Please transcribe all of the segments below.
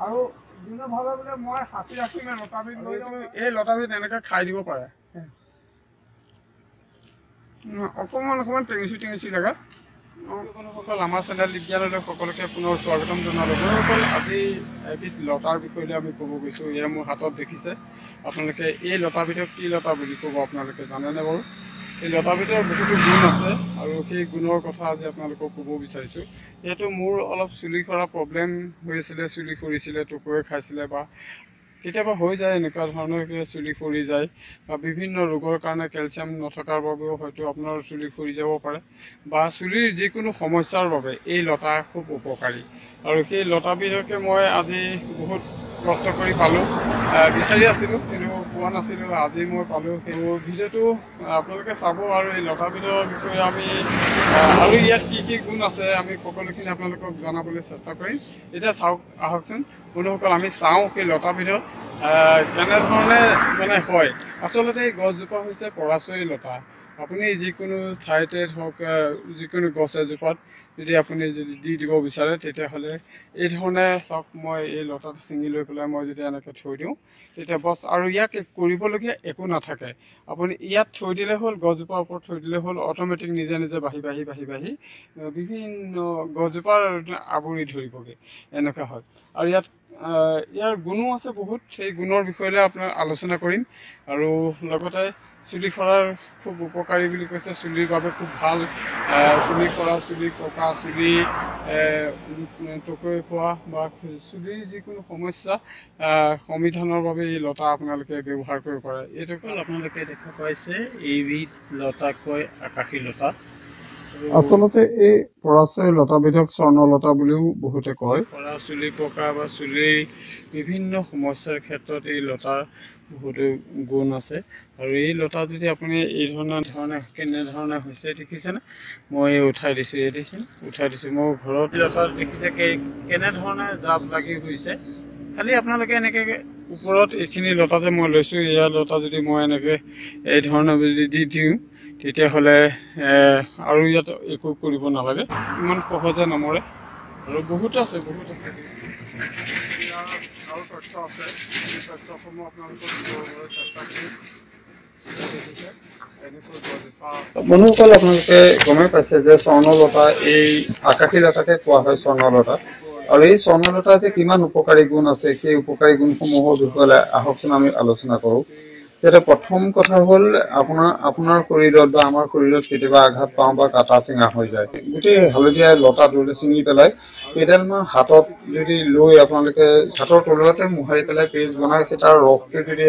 আৰু দিনৰ ভাৱে বোলে মই হাতী ৰাখিমে লতাবিধ লৈ যাওঁ এই লতাবিধ এনেকৈ খাই দিব পাৰে অকণমান টেঙিচি লাগে সকল আমাৰ চেনেল বিজ্ঞানলৈ সকলোকে পুনৰ স্বাগতম জনালোঁ সকল আজি এবিধ লতাৰ বিষয়ে আমি ক'ব গৈছোঁ এয়া মোৰ হাতত দেখিছে আপোনালোকে এই লতাবিধক কি লতা বুলি ক'ব আপোনালোকে জানেনে বাৰু এই লতাবিধৰ বহুতো গুণ আছে আৰু সেই গুণৰ কথা আজি আপোনালোকক ক'ব বিচাৰিছোঁ যিহেতু মোৰ অলপ চুলি সৰা প্ৰব্লেম হৈ আছিলে চুলি সৰিছিলে টুকুৰে খাইছিলে বা কেতিয়াবা হৈ যায় এনেকুৱা ধৰণৰ চুলি সৰি যায় বা বিভিন্ন ৰোগৰ কাৰণে কেলছিয়াম নথকাৰ বাবেও হয়তো আপোনাৰ চুলি সৰি যাব পাৰে বা চুলিৰ যিকোনো সমস্যাৰ বাবে এই লতা খুব উপকাৰী আৰু সেই লতাবিধকে মই আজি বহুত কষ্ট কৰি পালোঁ বিচাৰি আছিলোঁ কিন্তু পোৱা নাছিলোঁ আজি মই পালোঁ সেই ভিডিঅ'টো আপোনালোকে চাব আৰু এই লতাবিধৰ বিষয়ে আমি আৰু ইয়াত কি কি গুণ আছে আমি সকলোখিনি আপোনালোকক জনাবলৈ চেষ্টা কৰিম এতিয়া চাওক আহকচোন বন্ধুসকল আমি চাওঁ সেই লতাবিধৰ কেনেধৰণে মানে হয় আচলতে এই গছজোপা হৈছে পৰাচয় লতা আপুনি যিকোনো ঠাইতে হওক যিকোনো গছ এজোপাত যদি আপুনি যদি দি দিব বিচাৰে তেতিয়াহ'লে এই ধৰণে চাওক মই এই লতাটো ছিঙি লৈ পেলাই মই যদি এনেকৈ থৈ দিওঁ তেতিয়া বছ আৰু ইয়াক কৰিবলগীয়া একো নাথাকে আপুনি ইয়াত থৈ দিলে হ'ল গছজোপাৰ ওপৰত থৈ দিলে হ'ল অট'মেটিক নিজে বাঢ়ি বিভিন্ন গছজোপাৰ আৱৰি ধৰিবগৈ এনেকুৱা হয় আৰু ইয়াৰ গুণো আছে বহুত সেই গুণৰ বিষয়ে আপোনাৰ আলোচনা কৰিম আৰু লগতে চুলি সৰাৰ খুব উপকাৰী বুলি কৈছে চুলিৰ বাবে খুব ভাল চুলি সৰা চুলি পকা চুলি টকৈ খোৱা বা চুলিৰ যিকোনো সমস্যা সমাধানৰ বাবে এই লতা আপোনালোকে ব্যৱহাৰ কৰিব পাৰে এইটো আপোনালোকে দেখা পাইছে এইবিধ লতা কয় আকাশী লতা আচলতে এই পৰাচয় লতাবিধক স্বৰ্ণলতা বুলিও বহুতে কয় পৰা চুলি পকা বা চুলিৰ বিভিন্ন সমস্যাৰ ক্ষেত্ৰত এই লতাৰ বহুতো গুণ আছে আৰু এই লতা যদি আপুনি এই ধৰণে কেনেধৰণে হৈছে দেখিছেনে মই উঠাই দিছোঁ মোৰ ঘৰত লতা দেখিছে কেনেধৰণে জাপ লাগি হৈছে খালি আপোনালোকে এনেকৈ ওপৰত এইখিনি লতা যে মই লৈছোঁ এয়া লতা যদি মই এনেকৈ এই ধৰণে যদি দি দিওঁ তেতিয়াহ'লে আৰু ইয়াত একো কৰিব নালাগে ইমান সহজে নমৰে আৰু বহুত আছে আৰু তথ্য আছে এই তথ্যসমূহ আপোনালোকক দিবলৈ চেষ্টা কৰিম বন্ধুসকল আপোনালোকে গমেই পাইছে যে স্বৰ্ণলতা এই আকাশী লতাকে কোৱা হয় স্বৰ্ণলতা আৰু এই স্বৰ্ণলতা যে কিমান উপকাৰী গুণ আছে সেই উপকাৰী গুণসমূহৰ বিষয়ে আহকচোন আমি আলোচনা কৰোঁ যেটা প্ৰথম কথা হ'ল আপোনাৰ শৰীৰত বা আমাৰ শৰীৰত কেতিয়াবা আঘাত পাওঁ বা কাটা চিঙা হৈ যায় গোটেই হালধীয়া লতাটো ছিঙি পেলাই কেইডালমান হাতত যদি লৈ আপোনালোকে ছাতৰ তলুৱাতে মোহাৰি পেলাই পেষ্ট বনাই সেই তাৰ ৰসটো যদি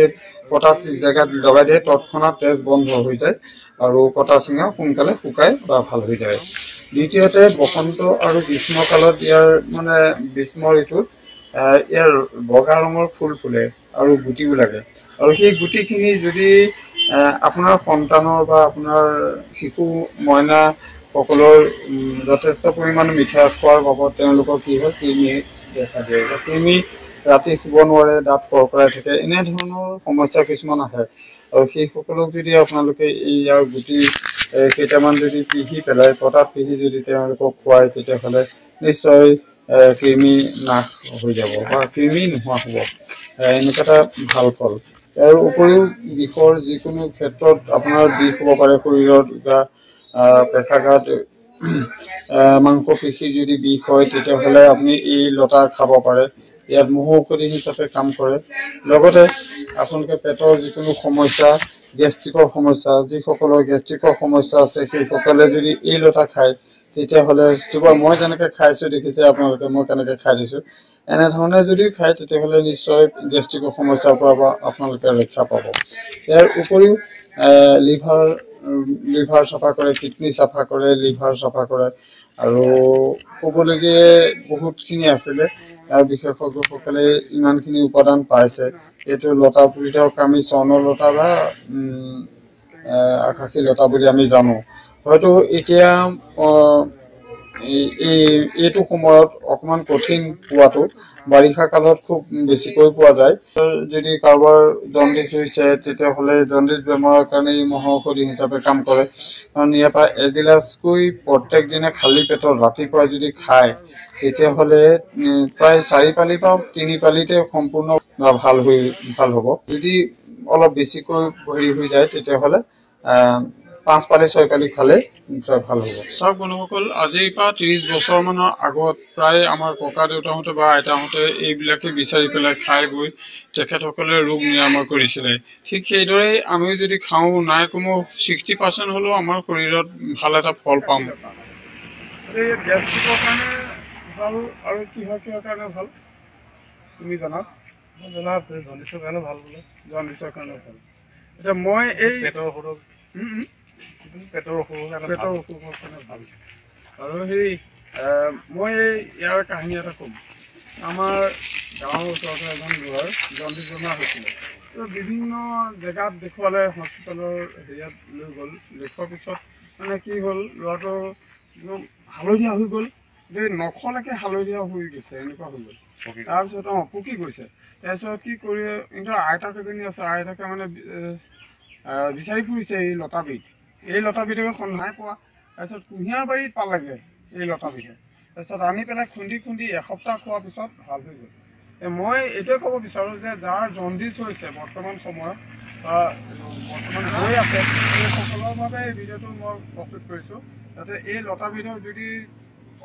কটা জেগাত লগাই দিয়ে তৎক্ষণাত তেজ বন্ধ হৈ যায় আৰু কটা চিঙা সোনকালে শুকাই বা ভাল হৈ যায় দ্বিতীয়তে বসন্ত আৰু গ্ৰীষ্মকালত ইয়াৰ মানে গ্ৰীষ্ম ঋতুত ইয়াৰ বগা ৰঙৰ ফুল ফুলে আৰু গুটিও লাগে আৰু সেই গুটিখিনি যদি আপোনাৰ সন্তানৰ বা আপোনাৰ শিশু মইনা সকলৰ যথেষ্ট পৰিমাণে মিঠা খোৱাৰ বাবদ তেওঁলোকৰ কি হয় কৃমি দেখা দিয়ে কৃমি ৰাতি শুব নোৱাৰে দাঁত কৰকৰাই থাকে এনেধৰণৰ সমস্যা কিছুমান আহে আৰু সেইসকলক যদি আপোনালোকে ইয়াৰ গুটি কেইটামান যদি পিহি পেলাই পটাত পিহি যদি তেওঁলোকক খুৱায় তেতিয়াহ'লে নিশ্চয় কৃমি নাশ হৈ যাব বা কৃমি নোহোৱা হ'ব এনেকুৱা এটা ভাল ফল ইয়াৰ উপৰিও বিষৰ যিকোনো ক্ষেত্ৰত আপোনাৰ বিষ হ'ব পাৰে শৰীৰত বা পেশাঘাত মাংসপেশী যদি বিষ হয় তেতিয়াহ'লে আপুনি এই লতা খাব পাৰে ইয়াত মহৌ ঔষধি হিচাপে কাম কৰে লগতে আপোনালোকে পেটৰ যিকোনো সমস্যা গেষ্ট্ৰিকৰ সমস্যা যিসকলৰ গেষ্ট্ৰিকৰ সমস্যা আছে সেইসকলে যদি এই লতা খায় তেতিয়াহ'লে মই যেনেকৈ খাইছোঁ দেখিছে আপোনালোকে মই কেনেকৈ খাই দিছোঁ এনেধৰণে যদি খায় তেতিয়াহ'লে নিশ্চয় গেষ্ট্ৰিকৰ সমস্যাৰ পৰা আপোনালোকে ৰক্ষা পাব ইয়াৰ উপৰিও লিভাৰ চাফা কৰে কিডনি চাফা কৰে লিভাৰ চাফা কৰে আৰু ক'বলগীয়া বহুতখিনি আছিলে আৰু বিশেষজ্ঞসকলে ইমানখিনি উপাদান পাইছে এইটো লতা বিধক আমি স্বৰ্ণলতা বা আকাশী লতা বুলি আমি জানো হয়তো এতিয়া এইটো সময়ত অকণমান কঠিন পোৱাটো বাৰিষা কালত খুব বেছিকৈ পোৱা যায় যদি কাৰোবাৰ জণ্ডিছ হৈছে তেতিয়াহ'লে জণ্ডিছ বেমাৰৰ কাৰণে ই মহা ঔষধি হিচাপে কাম কৰে কাৰণ ইয়াৰ পৰা এগিলাচকৈ প্ৰত্যেক দিনে খালী পেটত ৰাতিপুৱা যদি খায় তেতিয়াহ'লে প্ৰায় 4 পালি বা 3 পালিতে সম্পূৰ্ণ ভাল হ'ব যদি অলপ বেছিকৈ হেৰি হৈ যায় তেতিয়াহ'লে 5 পালি 6 পালি খালে নিশ্চয় ভাল হ'ব চাওক বন্ধুসকল আজিৰ পৰা 30 বছৰমানৰ আগত প্ৰায় আমাৰ ককা দেউতাহঁতে বা আইতাহঁতে এইবিলাকে বিচাৰি পেলাই খাই বৈ তেখেতসকলে ৰোগ নিৰাময় কৰিছিলে ঠিক সেইদৰে আমি যদি খাওঁ নাই কমেও 60% হ'লেও আমাৰ শৰীৰত ভাল এটা ফল পাম এই গেষ্ট্ৰিকৰ কাৰণে ভাল আৰু কিহৰ কাৰণে ভাল তুমি জানা জণ্ডিছৰ কাৰণে ভাল বোলে জণ্ডিছৰ কাৰণে ভাল এতিয়া মই এই পেটৰ অসুখৰ কাৰণে ভাল আৰু হেৰি মই ইয়াৰ কাহিনী এটা ক'ম আমাৰ গাঁৱৰ ওচৰতে এজন ল'ৰাৰ জণ্ডিছ বেমাৰ হৈছিলে বিভিন্ন জেগাত দেখুৱালে হস্পিটেলৰ হেৰিয়াত লৈ গ'ল দেখুৱাৰ পিছত মানে কি হ'ল ল'ৰাটো একদম হালধীয়া হৈ গ'ল নখলৈকে হালধীয়া হৈ গৈছে এনেকুৱা হৈ গ'ল তাৰপিছত পকি গৈছে তাৰপিছত কি কৰি কিন্তু আইতাক এজনী আছে আইতাকে মানে বিচাৰি ফুৰিছে এই লতাবিধকে নাই পোৱা তাৰপিছত কুঁহিয়াৰ বাৰীত পালেগে এই লতাবিধে তাৰপিছত আনি পেলাই খুন্দি এসপ্তাহ খোৱাৰ পিছত ভাল হৈ গ'ল মই এইটোৱে ক'ব বিচাৰোঁ যে যাৰ জণ্ডিছ হৈছে বৰ্তমান সময়ত বৰ্তমান হৈ আছে সেইসকলৰ বাবে এই ভিডিঅ'টো মই প্ৰস্তুত কৰিছোঁ যাতে এই লতাবিধক যদি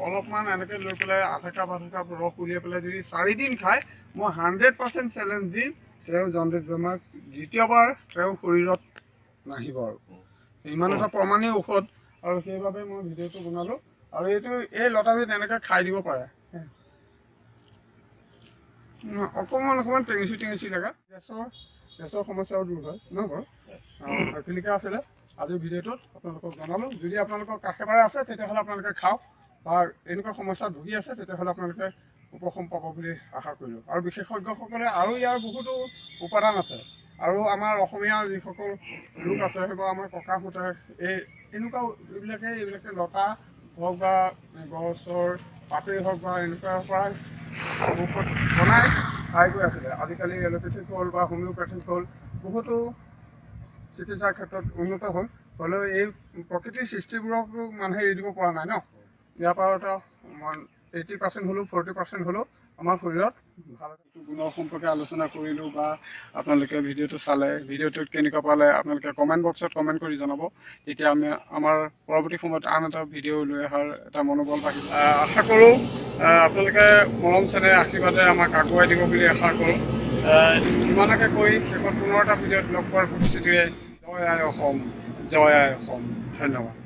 অলপমান এনেকৈ লৈ পেলাই আধা কাপ ৰস উলিয়াই পেলাই যদি 4 দিন খায় মই 100% চেলেঞ্জ দিম তেওঁ জণ্ডিছ বেমাৰ দ্বিতীয়বাৰ তেওঁৰ শৰীৰত নাহিব আৰু ইমান এটা প্ৰমাণিক ঔষধ আৰু সেইবাবে মই ভিডিঅ'টো বনালোঁ আৰু এই লতাবিধ এনেকৈ খাই দিব পাৰে অকণমান টেঙেচি লগা গেছৰ সমস্যাও দূৰ হয় ন বাৰু এইখিনিকে আছিলে আজিৰ ভিডিঅ'টোত আপোনালোকক জনালোঁ যদি আপোনালোকৰ কাষে বাৰে আছে তেতিয়াহ'লে আপোনালোকে খাওক বা এনেকুৱা সমস্যাত ভুগি আছে তেতিয়াহ'লে আপোনালোকে উপশম পাব বুলি আশা কৰিলোঁ আৰু বিশেষজ্ঞসকলে আৰু ইয়াৰ বহুতো উপাদান আছে আৰু আমাৰ অসমীয়া যিসকল লোক আছে বা আমাৰ ককাহঁতে এনেকুৱা এইবিলাকে লতা হওক বা গছৰ পাতেই হওক বা এনেকুৱাৰ পৰা ঔষধ বনাই খাই গৈ আছিলে আজিকালি এল'পেথিক হ'ল বা হোমিঅ'পেথিক হ'ল বহুতো চিকিৎসাৰ ক্ষেত্ৰত উন্নত হ'ল হ'লেও এই প্ৰকৃতিৰ সৃষ্টিবোৰকতো মানুহে এৰি দিব পৰা নাই ন ইয়াৰ পৰা এটা 80% হ'লেও 40% হ'লেও আমাৰ শৰীৰত ভাল গুণৰ সম্পৰ্কে আলোচনা কৰিলোঁ বা আপোনালোকে ভিডিঅ'টো চালে ভিডিঅ'টোত কেনেকুৱা পালে আপোনালোকে কমেণ্ট বক্সত কমেণ্ট কৰি জনাব তেতিয়া আমি আমাৰ পৰৱৰ্তী সময়ত আন এটা ভিডিঅ' লৈ অহাৰ এটা মনোবল বাঢ়িব আশা কৰোঁ আপোনালোকে মৰম চেনেহ আশীৰ্বাদে আমাক আগুৱাই দিব বুলি আশা কৰোঁ ইমানকে কৈ শেষত পুনৰ এটা ভিডিঅ'ত লগ পোৱাৰ প্ৰতিশ্ৰুতিৰে জয় আই অসম ধন্যবাদ